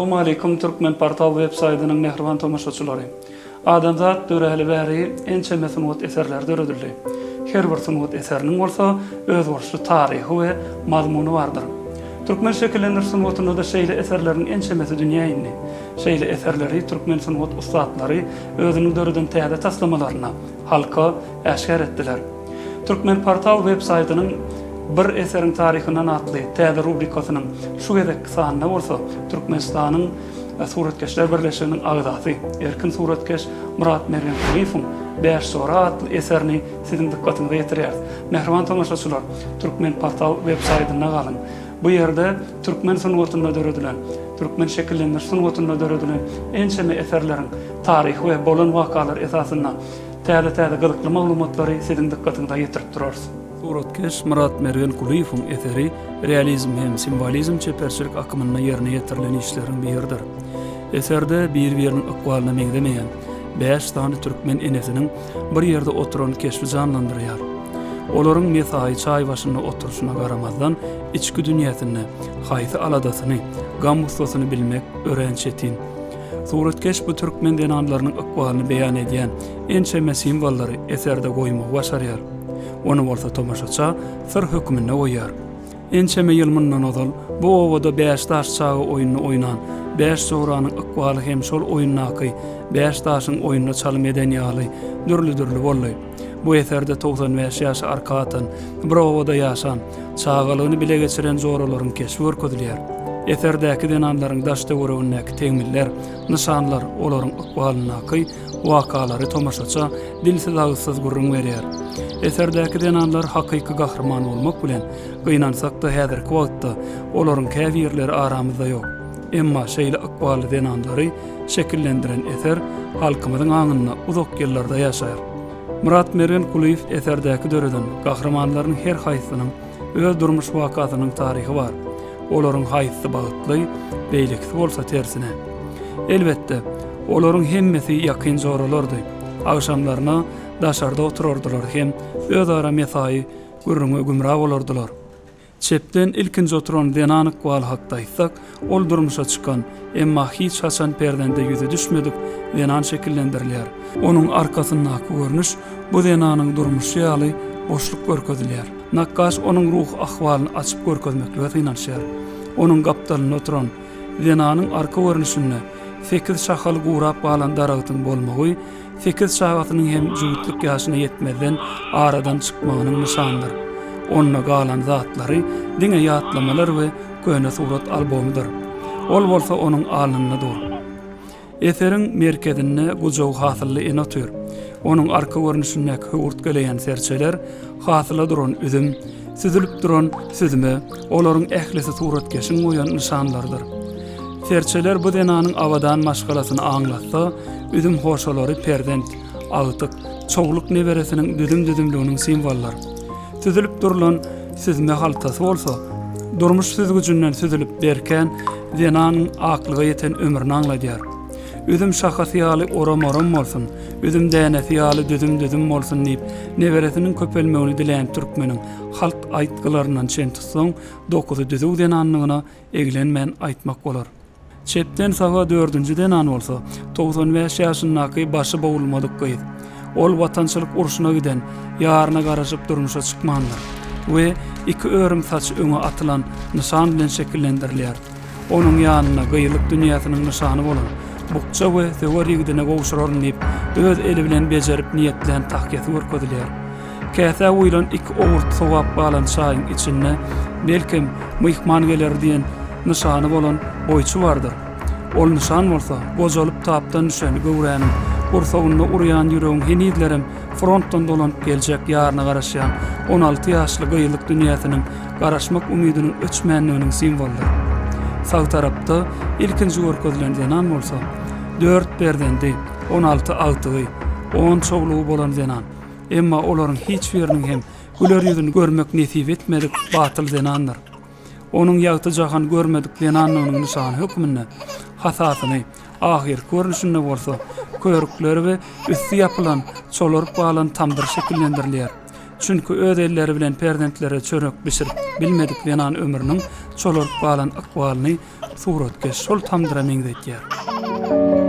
Assalamu alaikum Turkmenportal web saytynyň mehriban tomaşaçylary. Adamzat dörehli bäri ençe mesnut eserler döredildi. Her bir sunut eseriniň bolsa öz gorşy taryhy we mazmuny bardyr. Türkmen şekillendir sunutunda da şeýle eserleriň ençemesi dünýäni. Şeýle eserleri türkmen sunut ustadlary özüniň döreden täze taslamalaryna halka äşkär etdiler. Turkmenportal web saytynyň bir eserin tarihinden atly täze rubrikasynyň şu gezek sanyna bolsa Türkmenistanyň suratkeşler birleşiginiň agzasy erkin suratkeş Myratmergen Kulyýewiň Bäş jora atly eserini siziň dikkatyňyza ýetirýär. Mehriban tomaşaçylar, Turkmenportal web saytyna galyň. Bu ýerde türkmen sunutunda döredilen, türkmen şekillendir sunutunda döredilen ençeme eserleriň taryhy we bolan wakalar esasynda täze gyzykly maglumatlary siziň dikkatyňize ýetirip durarys. Suratkeş Myratmergen Kulyýewiň eseri realizm hem simbolizm çeperçilik akymyna ýerine ýetirilen işleriň biridir. Eserde bir-biriniň akwalyna meňdemeýän 5 tane türkmen enesiniň bir ýerde oturan keşfi janlandyrýar. Olaryň mesai çay başynda oturuşyna garamazdan içki dünýäsini, haýsy aladasyny, gam gustosyny bilmek öğrençetin. Suratkeş bu türkmen denanlarynyň akwalyny beýan edýän ençeme simbollary eserde goýmak başarýar. Onu bolsa tomaşaça sır hökmüne oýar. Ençeme ýylmyndan ozal bu owada 5 taş çağı oýuny oýnan 5 joranyň akwaly hem şol oýunnaky 5 taşyň oýunyna çalym eden ýaly dürli boldy. Bu eserde 95 ýaş arkatan bir owada ýaşan çağalygyny bile geçiren joralaryň keşfi görkezilýär. Eserdäki denanlaryň daşda görewinäki teňmiller, nyşanlar olaryň akwalynaky wakalary tomaşaça dilsiz agsyz gurrun berýär. Eserdäki denanlar hakyky gahrman bolmak bilen gynansak da häzirki wagtda olaryň käbirleri aramyzda ýok. Emma şeýle akwaly denanlary şekillendiren eser halkymyzyň aňyna uzak ýyllarda ýaşaýar. Myratmergen Kulyýewiň eserdäki döreden gahrmanlaryň her haýsynyň öz durmuş wakasynyň taryhy bar. Olaryň haýsy bagtly, beýlekli bolsa tersine. Elbetde, olaryň hemmesi ýakyn joralardy. Agşamlaryna daşarda oturardylar hem özara mesai gürrüňe gümra bolardylar. Çepden ilkinji oturan denanyk wal hakda aýtsak, ol durmuşa çykan, emma hiç haçan perdende ýüze düşmedik denan şekillendirilýär. Onuň arkasyndaky görnüş bu denanyň durmuşy ýaly boşluk görkezilýär. Nakkaş onuň ruh ahwalyny açyp görkezmekle ýynanýar. Onuň gapdalyna oturan denanyň arka görnüşinde 8 şahaly gurap balan daragyň bolmagy, 8 şahatynyň hem jüýtlik ýaşyna ýetmeden aradan çykmagynyň nyşanydyr. Onna galan zatlary diňe ýatlamalar we köne surat albomudyr. Ol bolsa onuň alnynydyr. Eseriň merkezinde gujaw hasylly enotyr. Onuň arka görnüşindäki hurt geleýän serçeler hasyla duran üzüm, süzülüp duran süzme, olaryň ählisi suratkeşiň goýan nyşanlardyr. Serçeler bu denanyň awadan maşgalasyny aňlatsa, üzüm hoşalary perdent, agtyk, çoğluk neberesiniň düdüm-düdümliginiň simbollar. Süzülüp durulan süzme haltasy bolsa, durmuş süzgüjünden süzülüp berken denanyň aklyga ýeten ömrüni aňladýar. Üzüm şahasy ýaly oram-oram bolsun, üzüm dänesi ýaly düdüm bolsun diýip neberesiniň köpelmegini dileýän türkmeniň halk aýtgylaryndan çen tutsaň, dokuzy düzüg denanyna eglenmän aýtmak bolar. Çepden saga 4-nji denan bolsa, 95 ýaşyndaky başy bowulmadyk gyýyz. Ol watançylyk urşuna giden, ýaryna garaşyp durmuşa çykmandyr we iki örüm saç öňe atylan nyşan bilen şekillendirilýär. Onuň ýanyna gyýylyk dünýäsiniň nyşany bolan bukça we teoriyagidine gowşuraryn diýip öz eli bilen bejerip niýetlen tahkiyasy görkezilýär. Käse uýlan iki owurt sowap balan çaýyň içinde belkim myhman geler diýen nyşany bolan boýçy bardyr. Ol nyşan bolsa gojalyp tapdan düşen gowräniň ursawynda urýan ýüregiň henidlerim frontdan dolanyp geljek ýaryna garaşýan 16 ýaşly gyýylyk dünýäsiniň garaşmak umydynyň öçmänliginiň simbolları. Sağ tarapda ilkinji görkezilen denan bolsa 4 perdendi, 16 agtygy, 10 çoğluğu bolan denan. Emma olaryň hiç biriniň hem güler ýüzüni görmek nesip etmedik batyl denandyr. Onuň ýagty jahan görmedik denanyň nyşany hökmünde hasasyny ahir görnüşinde bolsa körükleri we üstü ýapylan çolaryp balan tamdyr şekillendirilýär. Çünki öz elleri bilen perdentlere çörek bişirip bilmedik yanan ömrüniň çololup balan akwalyny suratga şol tamdyra meňzetýär.